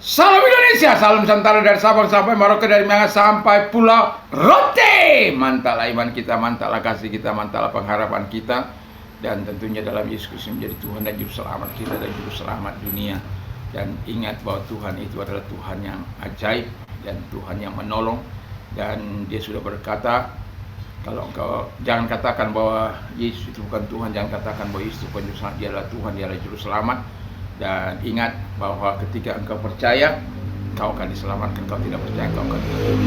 Salam Indonesia, salam Nusantara dari Sabang sampai Merauke, dari Miangas sampai Pulau Rote. Mantaplah iman kita, mantaplah kasih kita, mantaplah pengharapan kita. Dan tentunya dalam Yesus Kristus menjadi Tuhan dan Juru Selamat kita dan Juru Selamat dunia. Dan ingat bahwa Tuhan itu adalah Tuhan yang ajaib dan Tuhan yang menolong. Dan Dia sudah berkata, kalau engkau jangan katakan bahwa Yesus itu bukan Tuhan, jangan katakan bahwa Yesus itu bukan Juru Selamat, Dia adalah Tuhan, Dia adalah Juru Selamat. Dan ingat bahwa ketika engkau percaya, engkau akan diselamatkan. Engkau tidak percaya, engkau akan hidup.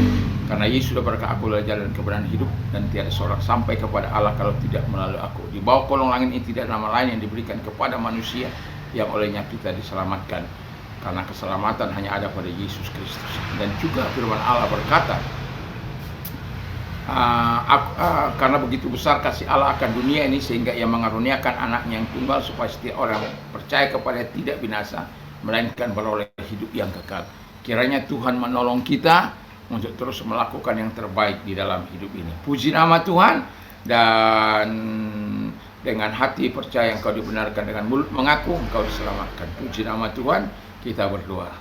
Karena Yesus sudah berkata, aku adalah jalan kebenaran hidup, dan tiada seorang sampai kepada Allah kalau tidak melalui aku. Di bawah kolong langit ini tidak ada nama lain yang diberikan kepada manusia yang olehnya kita diselamatkan. Karena keselamatan hanya ada pada Yesus Kristus. Dan juga firman Allah berkata, karena begitu besar kasih Allah akan dunia ini sehingga Ia mengaruniakan anaknya yang tunggal supaya setiap orang percaya kepada tidak binasa melainkan beroleh hidup yang kekal. Kiranya Tuhan menolong kita untuk terus melakukan yang terbaik di dalam hidup ini. Puji nama Tuhan. Dan dengan hati percaya engkau dibenarkan, dengan mulut mengaku engkau diselamatkan. Puji nama Tuhan. Kita berdoa,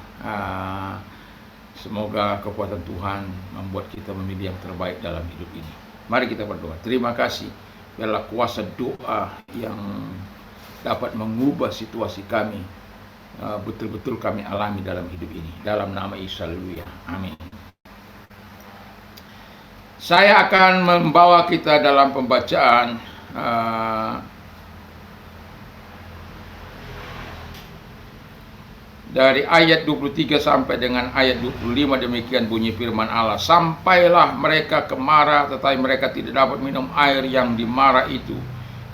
semoga kekuatan Tuhan membuat kita memilih yang terbaik dalam hidup ini. Mari kita berdoa. Terima kasih, biarlah kuasa doa yang dapat mengubah situasi kami betul-betul kami alami dalam hidup ini. Dalam nama Yesus, haleluya. Amin. Saya akan membawa kita dalam pembacaan dari ayat 23 sampai dengan ayat 25. Demikian bunyi firman Allah. Sampailah mereka ke Mara, tetapi mereka tidak dapat minum air yang di Mara itu,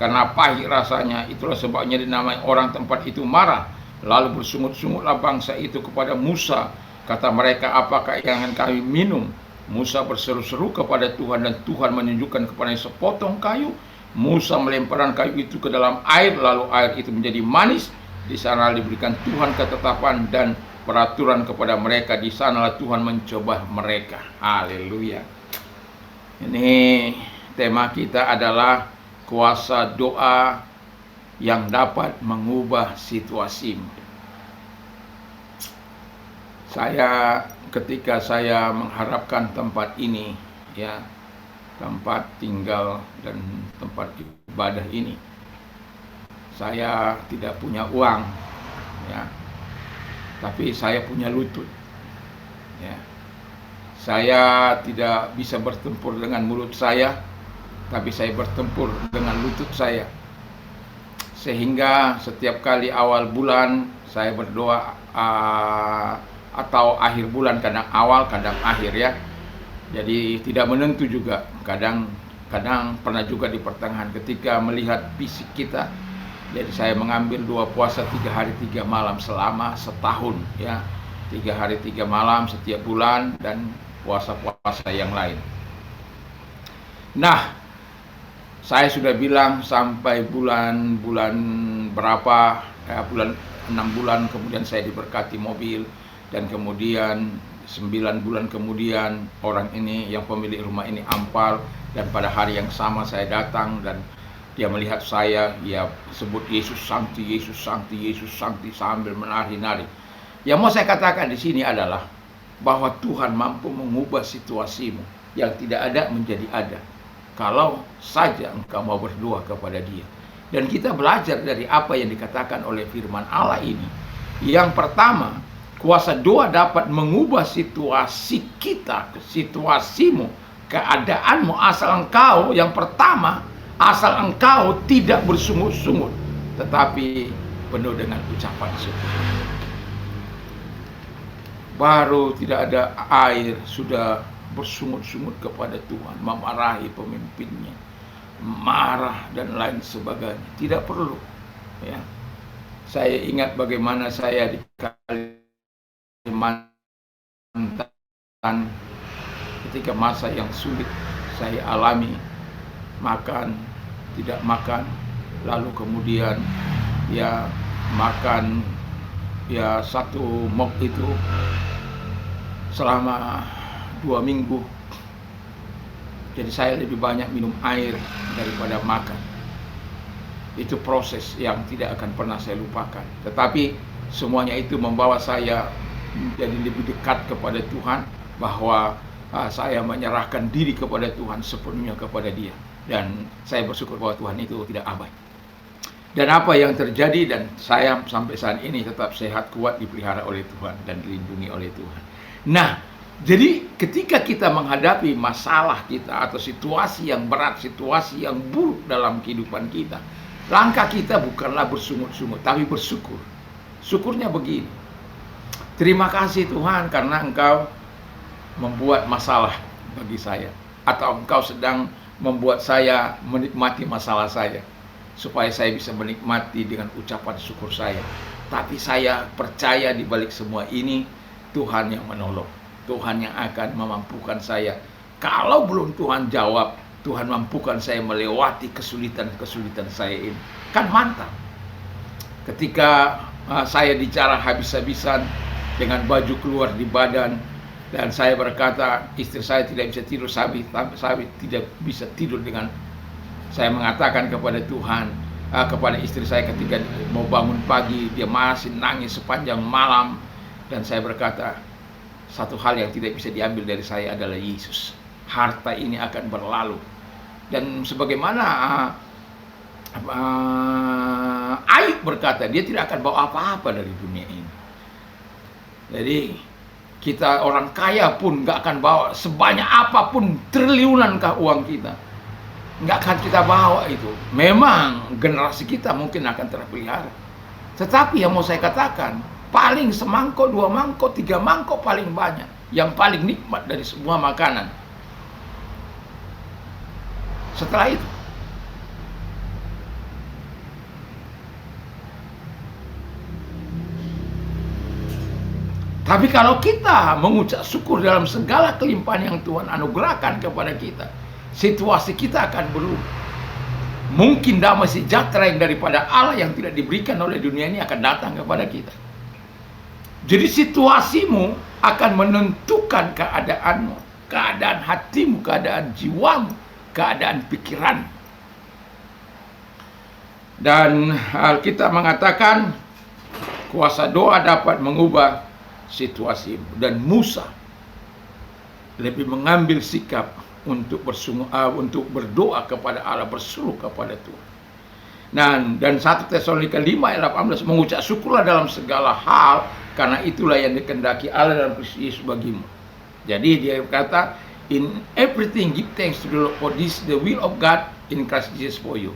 karena pahit rasanya. Itulah sebabnya dinamai orang tempat itu Mara. Lalu bersungut-sungutlah bangsa itu kepada Musa. Kata mereka, apakah yang akan kami minum? Musa berseru-seru kepada Tuhan, dan Tuhan menunjukkan kepadanya sepotong kayu. Musa melemparkan kayu itu ke dalam air, lalu air itu menjadi manis. Di sana diberikan Tuhan ketetapan dan peraturan kepada mereka. Di sanalah Tuhan mencoba mereka. Haleluya. Ini tema kita adalah kuasa doa yang dapat mengubah situasimu. Ketika saya mengharapkan tempat ini, ya, tempat tinggal dan tempat ibadah ini, saya tidak punya uang, ya, tapi saya punya lutut, ya. Saya tidak bisa bertempur dengan mulut saya, tapi saya bertempur dengan lutut saya. Sehingga setiap kali awal bulan saya berdoa, atau akhir bulan, kadang awal kadang akhir, ya. Jadi tidak menentu juga, kadang pernah juga di pertengahan ketika melihat fisik kita. Jadi saya mengambil 2 puasa 3 hari 3 malam selama setahun, ya, 3 hari 3 malam setiap bulan, dan puasa-puasa yang lain. Nah, saya sudah bilang sampai bulan berapa, bulan 6 bulan kemudian saya diberkati mobil, dan kemudian 9 bulan kemudian orang ini, yang pemilik rumah ini, ampal, dan pada hari yang sama saya datang dan dia melihat saya, dia sebut Yesus Sankti, Yesus Sankti, Yesus Sankti sambil menari-nari. Yang mau saya katakan di sini adalah bahwa Tuhan mampu mengubah situasimu yang tidak ada menjadi ada, kalau saja engkau mau berdoa kepada Dia. Dan kita belajar dari apa yang dikatakan oleh firman Allah ini. Yang pertama, kuasa doa dapat mengubah situasi kita, situasimu, keadaanmu, asal engkau, yang pertama, asal engkau tidak bersungut-sungut, tetapi penuh dengan ucapan syukur. Baru tidak ada air, sudah bersungut-sungut kepada Tuhan, memarahi pemimpinnya, marah dan lain sebagainya. Tidak perlu, ya. Saya ingat bagaimana saya di Kalimantan ketika masa yang sulit saya alami, makan, tidak makan, lalu kemudian ya makan ya 1 mok itu selama 2 minggu. Jadi saya lebih banyak minum air daripada makan. Itu proses yang tidak akan pernah saya lupakan. Tetapi semuanya itu membawa saya menjadi lebih dekat kepada Tuhan, bahwa saya menyerahkan diri kepada Tuhan sepenuhnya kepada Dia, dan saya bersyukur bahwa Tuhan itu tidak abai. Dan apa yang terjadi, dan saya sampai saat ini tetap sehat, kuat, dipelihara oleh Tuhan dan dilindungi oleh Tuhan. Nah, jadi ketika kita menghadapi masalah kita atau situasi yang berat, situasi yang buruk dalam kehidupan kita, langkah kita bukanlah bersungut-sungut, tapi bersyukur. Syukurnya begini: terima kasih Tuhan karena Engkau membuat masalah bagi saya, atau Engkau sedang membuat saya menikmati masalah saya, supaya saya bisa menikmati dengan ucapan syukur saya. Tapi saya percaya di balik semua ini Tuhan yang menolong, Tuhan yang akan memampukan saya. Kalau belum Tuhan jawab, Tuhan mampukan saya melewati kesulitan-kesulitan saya ini. Kan mantap. Ketika saya dijarah habis-habisan dengan baju keluar di badan, dan saya berkata istri saya tidak bisa tidur, saya tidak bisa tidur dengan. Saya mengatakan kepada Tuhan, kepada istri saya ketika mau bangun pagi, dia masih nangis sepanjang malam. Dan saya berkata, satu hal yang tidak bisa diambil dari saya adalah Yesus. Harta ini akan berlalu. Dan sebagaimana Ayub berkata, dia tidak akan bawa apa-apa dari dunia ini. Jadi kita orang kaya pun gak akan bawa sebanyak apapun, triliunankah uang kita, nggak akan kita bawa itu. Memang generasi kita mungkin akan terpelihara, tetapi yang mau saya katakan, paling semangkok, 2 mangkok, 3 mangkok paling banyak, yang paling nikmat dari semua makanan. Setelah itu, tapi kalau kita mengucap syukur dalam segala kelimpahan yang Tuhan anugerahkan kepada kita, situasi kita akan berubah. Mungkin damai sejahtera yang daripada Allah yang tidak diberikan oleh dunia ini akan datang kepada kita. Jadi situasimu akan menentukan keadaanmu, keadaan hatimu, keadaan jiwamu, keadaan pikiran. Dan Alkitab mengatakan kuasa doa dapat mengubah situasi, dan Musa lebih mengambil sikap untuk berdoa kepada Allah, berseru kepada Tuhan. Dan 1 Tesalonika 5 ayat 18, mengucap syukurlah dalam segala hal, karena itulah yang dikehendaki Allah dalam Kristus Yesus bagimu. Jadi dia berkata, in everything give thanks to the Lord, for this the will of God in Christ Jesus for you.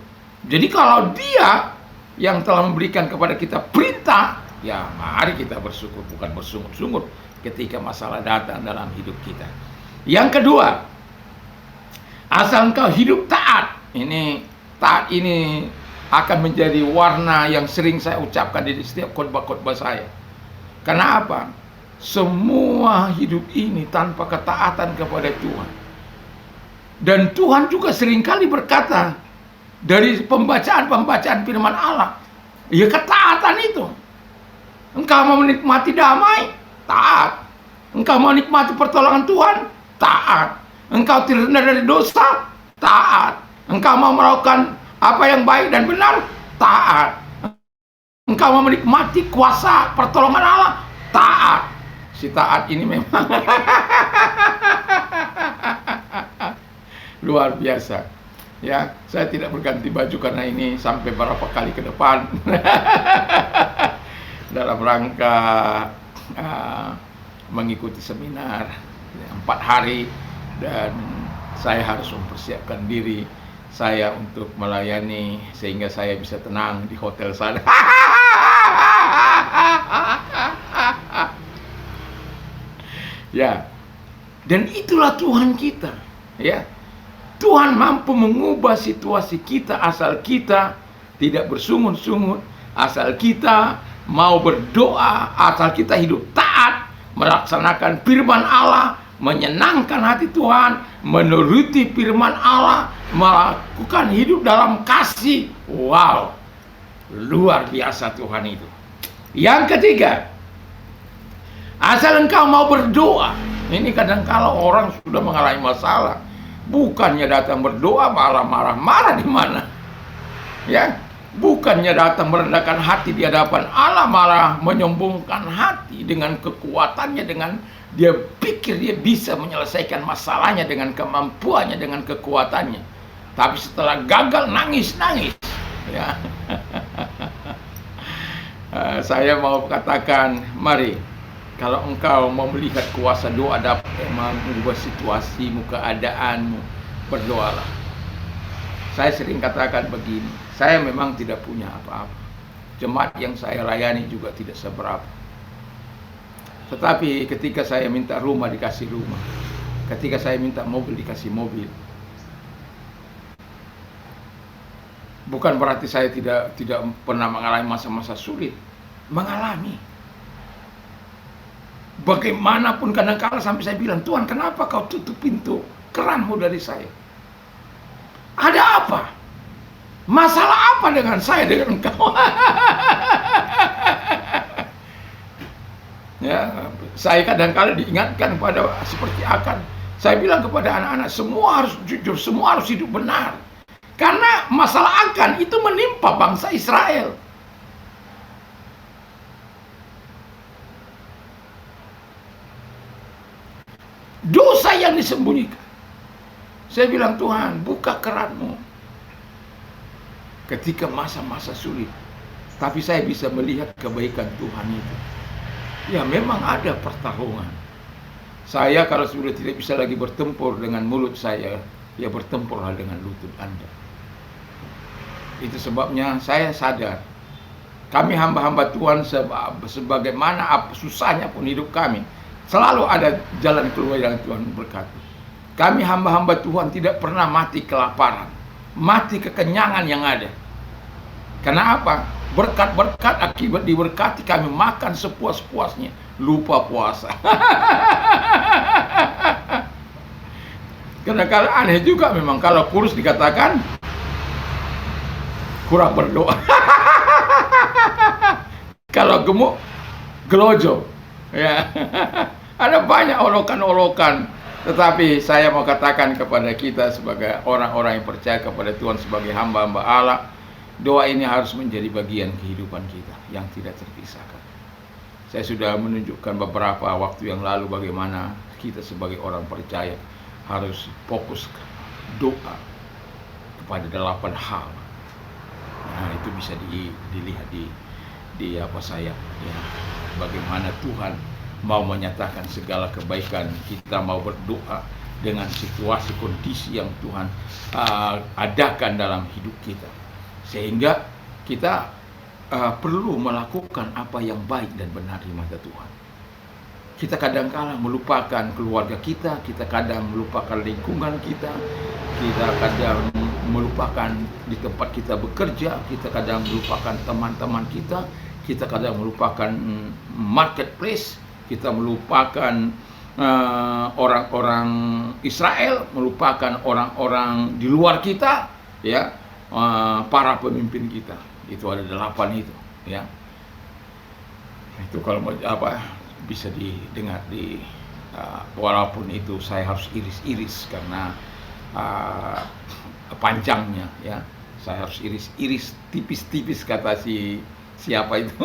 Jadi kalau Dia yang telah memberikan kepada kita perintah, ya mari kita bersyukur, bukan bersungut-sungut ketika masalah datang dalam hidup kita. Yang kedua, asal engkau hidup taat. Taat ini akan menjadi warna yang sering saya ucapkan di setiap khotbah-khotbah saya. Karena apa? Semua hidup ini tanpa ketaatan kepada Tuhan. Dan Tuhan juga seringkali berkata dari pembacaan firman Allah, ya ketaatan itu. Engkau mau menikmati damai, taat. Engkau mau menikmati pertolongan Tuhan, taat. Engkau terhindar dari dosa, taat. Engkau mau melakukan apa yang baik dan benar, taat. Engkau mau menikmati kuasa pertolongan Allah, taat. Si taat ini memang luar biasa. Ya, saya tidak berganti baju karena ini sampai berapa kali ke depan dalam rangka mengikuti seminar 4 hari, dan saya harus mempersiapkan diri saya untuk melayani sehingga saya bisa tenang di hotel sana. Ya, dan itulah Tuhan kita. Ya, Tuhan mampu mengubah situasi kita asal kita tidak bersungut-sungut, asal kita mau berdoa, asal kita hidup taat, melaksanakan firman Allah, menyenangkan hati Tuhan, menuruti firman Allah, melakukan hidup dalam kasih. Wow, luar biasa Tuhan itu. Yang ketiga, asal engkau mau berdoa. Ini kadang-kala orang sudah mengalami masalah, bukannya datang berdoa malah marah-marah di mana. Ya, Bukannya datang merendahkan hati di hadapan Allah, malah menyombongkan hati dengan kekuatannya, dengan dia pikir dia bisa menyelesaikan masalahnya dengan kemampuannya, dengan kekuatannya. Tapi setelah gagal nangis-nangis, ya. Saya mau katakan, mari, kalau engkau mau melihat kuasa doa dapat mengubah situasimu, keadaanmu, berdoalah. Saya sering katakan begini, saya memang tidak punya apa-apa. Jemaat yang saya layani juga tidak seberapa. Tetapi ketika saya minta rumah, dikasih rumah. Ketika saya minta mobil, dikasih mobil. Bukan berarti saya tidak pernah mengalami masa-masa sulit. Mengalami. Bagaimanapun kadang-kala sampai saya bilang, Tuhan, kenapa kau tutup pintu keranmu dari saya? Ada apa? Masalah apa dengan saya, dengan engkau? Ya, saya kadang-kala diingatkan pada seperti akan. Saya bilang kepada anak-anak, semua harus jujur, semua harus hidup benar. Karena masalah akan itu menimpa bangsa Israel. Dosa yang disembunyikan. Saya bilang, Tuhan, buka keranmu ketika masa-masa sulit. Tapi saya bisa melihat kebaikan Tuhan itu. Ya, memang ada pertarungan. Saya kalau sudah tidak bisa lagi bertempur dengan mulut saya, ya bertempurlah dengan lutut Anda. Itu sebabnya saya sadar, kami hamba-hamba Tuhan sebagaimana susahnya pun hidup kami, selalu ada jalan keluar yang Tuhan berkati. Kami hamba-hamba Tuhan tidak pernah mati kelaparan, mati kekenyangan yang ada. Karena apa? Berkat-berkat akibat diberkati kami makan sepuas-puasnya, lupa puasa. Kadang-kadang aneh juga memang kalau kurus dikatakan kurang berdoa. Kalau gemuk, gelojo. Ya. Ada banyak olokan-olokan. Tetapi saya mau katakan kepada kita sebagai orang-orang yang percaya kepada Tuhan sebagai hamba-hamba Allah, doa ini harus menjadi bagian kehidupan kita yang tidak terpisahkan. Saya sudah menunjukkan beberapa waktu yang lalu bagaimana kita sebagai orang percaya harus fokus doa kepada 8 hal. Nah, itu bisa dilihat di apa saya, ya, bagaimana Tuhan mau menyatakan segala kebaikan. Kita mau berdoa dengan situasi kondisi yang Tuhan adakan dalam hidup kita, sehingga kita perlu melakukan apa yang baik dan benar di mata Tuhan. Kita kadang-kala melupakan keluarga kita, kita kadang melupakan lingkungan kita, kita kadang melupakan di tempat kita bekerja, kita kadang melupakan teman-teman kita kadang melupakan marketplace, kita melupakan orang-orang Israel, melupakan orang-orang di luar kita, ya, para pemimpin kita. Itu ada 8 itu, ya. Itu kalau bisa didengar walaupun itu saya harus iris-iris karena panjangnya, ya. Saya harus iris-iris tipis-tipis, kata siapa itu?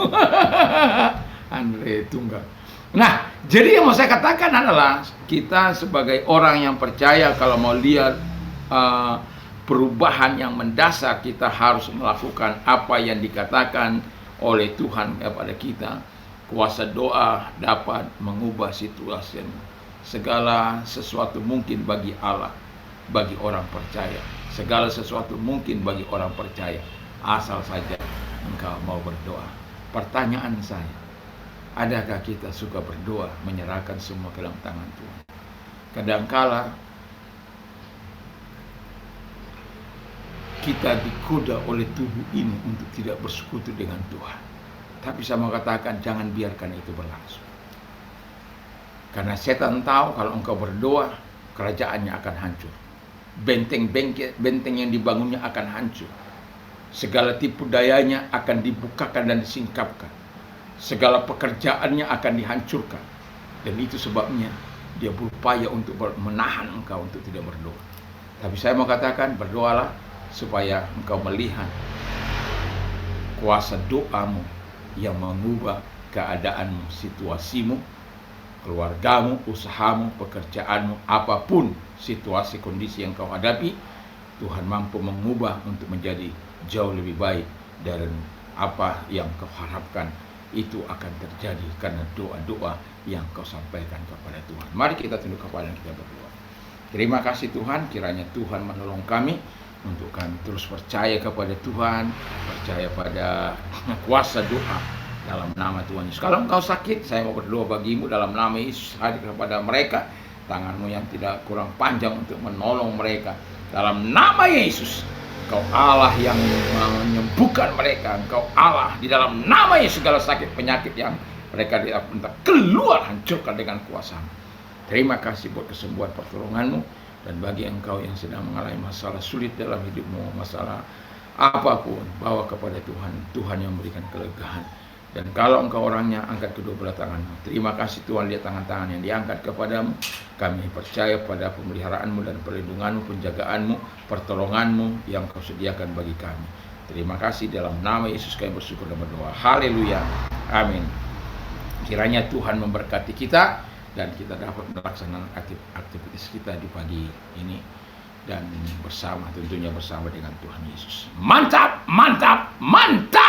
Andre Tunggal. Nah, jadi yang mau saya katakan adalah kita sebagai orang yang percaya kalau mau lihat perubahan yang mendasar, kita harus melakukan apa yang dikatakan oleh Tuhan kepada kita. Kuasa doa dapat mengubah situasi. Segala sesuatu mungkin bagi Allah, bagi orang percaya. Segala sesuatu mungkin bagi orang percaya, asal saja engkau mau berdoa. Pertanyaan saya, adakah kita suka berdoa, menyerahkan semua ke dalam tangan Tuhan? Kadangkala kita digoda oleh tubuh ini untuk tidak bersekutu dengan Tuhan. Tapi saya mau katakan, jangan biarkan itu berlangsung. Karena setan tahu kalau engkau berdoa, kerajaannya akan hancur. Benteng yang dibangunnya akan hancur. Segala tipu dayanya akan dibukakan dan disingkapkan. Segala pekerjaannya akan dihancurkan. Dan itu sebabnya dia berupaya untuk menahan engkau untuk tidak berdoa. Tapi saya mau katakan, berdoalah supaya engkau melihat kuasa doamu yang mengubah keadaanmu, situasimu, keluargamu, usahamu, pekerjaanmu, apapun situasi kondisi yang kau hadapi, Tuhan mampu mengubah untuk menjadi jauh lebih baik dari apa yang kau harapkan. Itu akan terjadi karena doa-doa yang kau sampaikan kepada Tuhan. Mari kita tunduk kepala dan kita berdoa. Terima kasih Tuhan, kiranya Tuhan menolong kami untuk kami terus percaya kepada Tuhan, percaya pada kuasa doa dalam nama Tuhan Yesus. Kalau engkau sakit, saya mau berdoa bagimu dalam nama Yesus. Hadir kepada mereka, tanganmu yang tidak kurang panjang untuk menolong mereka. Dalam nama Yesus, Engkau Allah yang menyembuhkan mereka. Engkau Allah, di dalam nama Yesus segala sakit penyakit yang mereka minta keluar, hancurkan dengan kuasa-Mu. Terima kasih buat kesembuhan pertolongan-Mu. Dan bagi engkau yang sedang mengalami masalah sulit dalam hidupmu, masalah apapun, bawa kepada Tuhan. Tuhan yang memberikan kelegaan. Dan kalau engkau orangnya, angkat kedua belah tanganmu. Terima kasih Tuhan, lihat tangan-tangan yang diangkat kepadamu. Kami percaya pada pemeliharaanmu dan perlindunganmu, penjagaanmu, pertolonganmu yang kau sediakan bagi kami. Terima kasih, dalam nama Yesus kami bersyukur dan berdoa. Haleluya. Amin. Kiranya Tuhan memberkati kita dan kita dapat melaksanakan aktivitas kita di pagi ini. Dan tentunya bersama dengan Tuhan Yesus. Mantap, mantap, mantap.